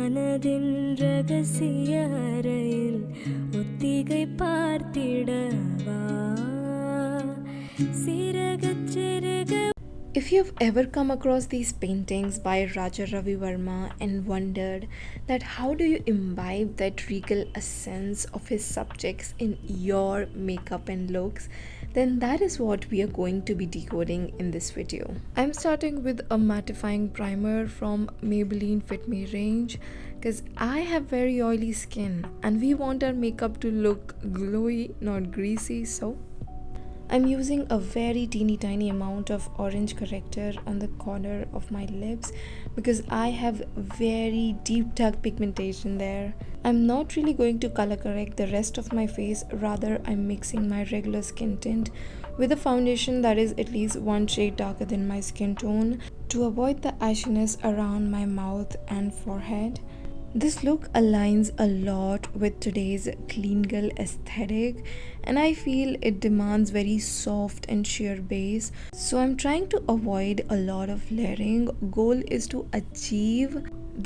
மனதின் ரகசிய அறையில் ஒத்திகை பார்த்திடவா சிறகச் சிறக. If you've ever come across these paintings by Raja Ravi Verma and wondered that how do you imbibe that regal essence of his subjects in your makeup and looks, then that is what we are going to be decoding in this video. I'm starting with a mattifying primer from Maybelline Fit Me range because I have very oily skin and we want our makeup to look glowy, not greasy, so I'm using a very teeny tiny amount of orange corrector on the corner of my lips because I have very deep dark pigmentation there. I'm not really going to color correct the rest of my face, rather I'm mixing my regular skin tint with a foundation that is at least one shade darker than my skin tone to avoid the ashiness around my mouth and forehead. This look aligns a lot with today's clean girl aesthetic and I feel it demands very soft and sheer base. So I'm trying to avoid a lot of layering. Goal is to achieve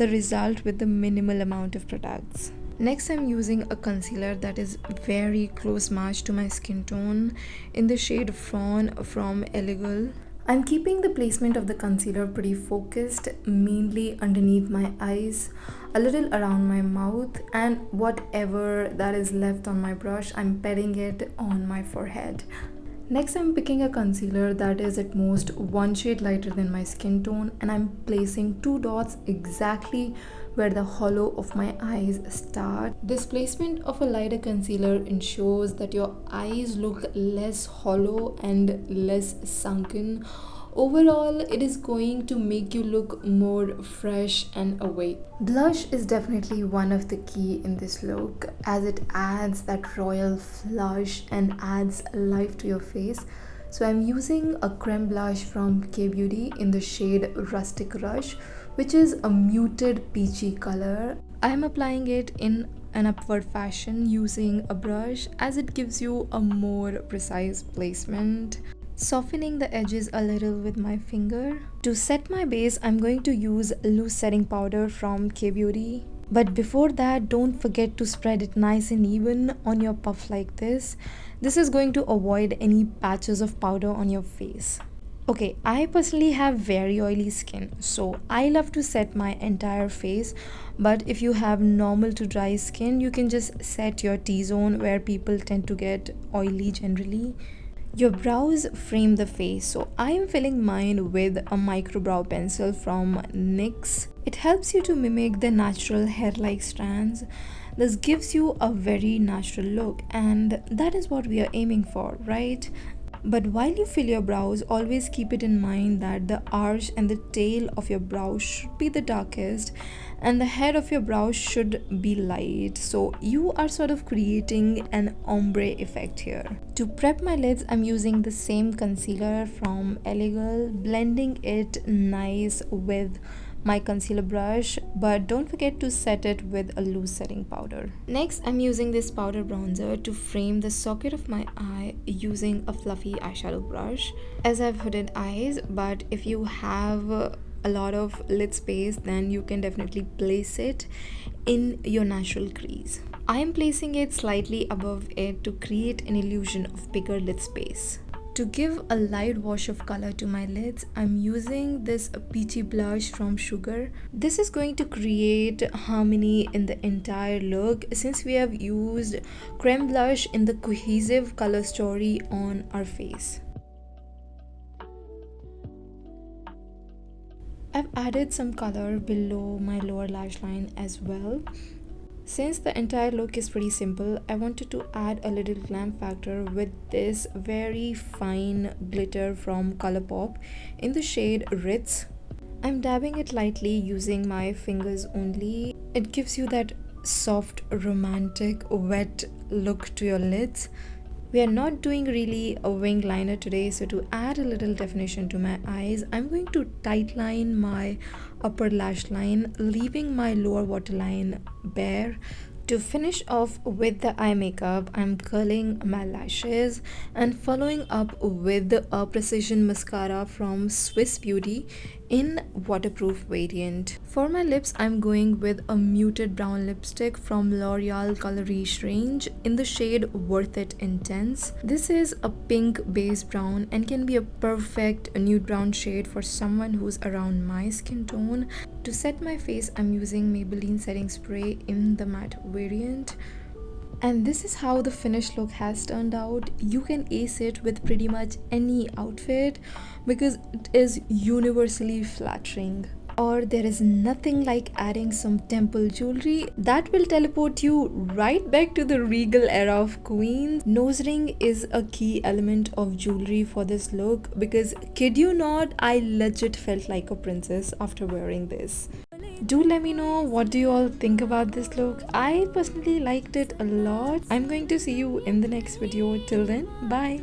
the result with the minimal amount of products. Next, I'm using a concealer that is very close match to my skin tone in the shade Fawn from LOREAL. I'm keeping the placement of the concealer pretty focused, mainly underneath my eyes, a little around my mouth, and whatever that is left on my brush, I'm patting it on my forehead. Next, I'm picking a concealer that is at most one shade lighter than my skin tone and I'm placing 2 dots exactly where the hollow of my eyes start. This placement of a lighter concealer ensures that your eyes look less hollow and less sunken. Overall, it is going to make you look more fresh and awake. Blush is definitely one of the key in this look as it adds that royal flush and adds life to your face. So I'm using a creme blush from K-Beauty in the shade Rustic Rush, which is a muted peachy color. I'm applying it in an upward fashion using a brush as it gives you a more precise placement. Softening the edges a little with my finger. To set my base, I'm going to use loose setting powder from K-Beauty. But before that, don't forget to spread it nice and even on your puff like this. This is going to avoid any patches of powder on your face. Okay, I personally have very oily skin, so I love to set my entire face. But if you have normal to dry skin, you can just set your T-zone where people tend to get oily generally. Your brows frame the face, so I am filling mine with a micro brow pencil from NYX. It helps you to mimic the natural hair-like strands. This gives you a very natural look and that is what we are aiming for, right? But while you fill your brows, always keep it in mind that the arch and the tail of your brow should be the darkest and the head of your brow should be light, so you are sort of creating an ombre effect here. To prep my lids, I'm using the same concealer from LOREAL, blending it nice with my concealer brush, but don't forget to set it with a loose setting powder. Next, I'm using this powder bronzer to frame the socket of my eye using a fluffy eyeshadow brush, as I've hooded eyes, but if you have a lot of lid space, then you can definitely place it in your natural crease. I am placing it slightly above it to create an illusion of bigger lid space. To give a light wash of color to my lids, I'm using this peachy blush from Sugar. This is going to create harmony in the entire look since we have used creme blush in the cohesive color story on our face. I've added some color below my lower lash line as well. Since the entire look is pretty simple, I wanted to add a little glam factor with this very fine glitter from Colorpop in the shade Ritz. I'm dabbing it lightly using my fingers only. It gives you that soft, romantic, wet look to your lids. We are not doing really a wing liner today, so to add a little definition to my eyes, I'm going to tightline my upper lash line, leaving my lower waterline bare. To finish off with the eye makeup, I'm curling my lashes and following up with a Precision mascara from Swiss Beauty in waterproof variant. For my lips, I'm going with a muted brown lipstick from L'Oreal Color Riche range in the shade Worth It Intense. This is a pink base brown and can be a perfect nude brown shade for someone who's around my skin tone. To set my face, I'm using Maybelline setting spray in the matte variant. And this is how the finished look has turned out. You can ace it with pretty much any outfit because it is universally flattering. Or there is nothing like adding some temple jewelry that will teleport you right back to the regal era of queens. Nose ring is a key element of jewelry for this look because, kid you not, I legit felt like a princess after wearing this. Do let me know what do you all think about this look. I personally liked it a lot. I'm going to see you in the next video. Till then, bye.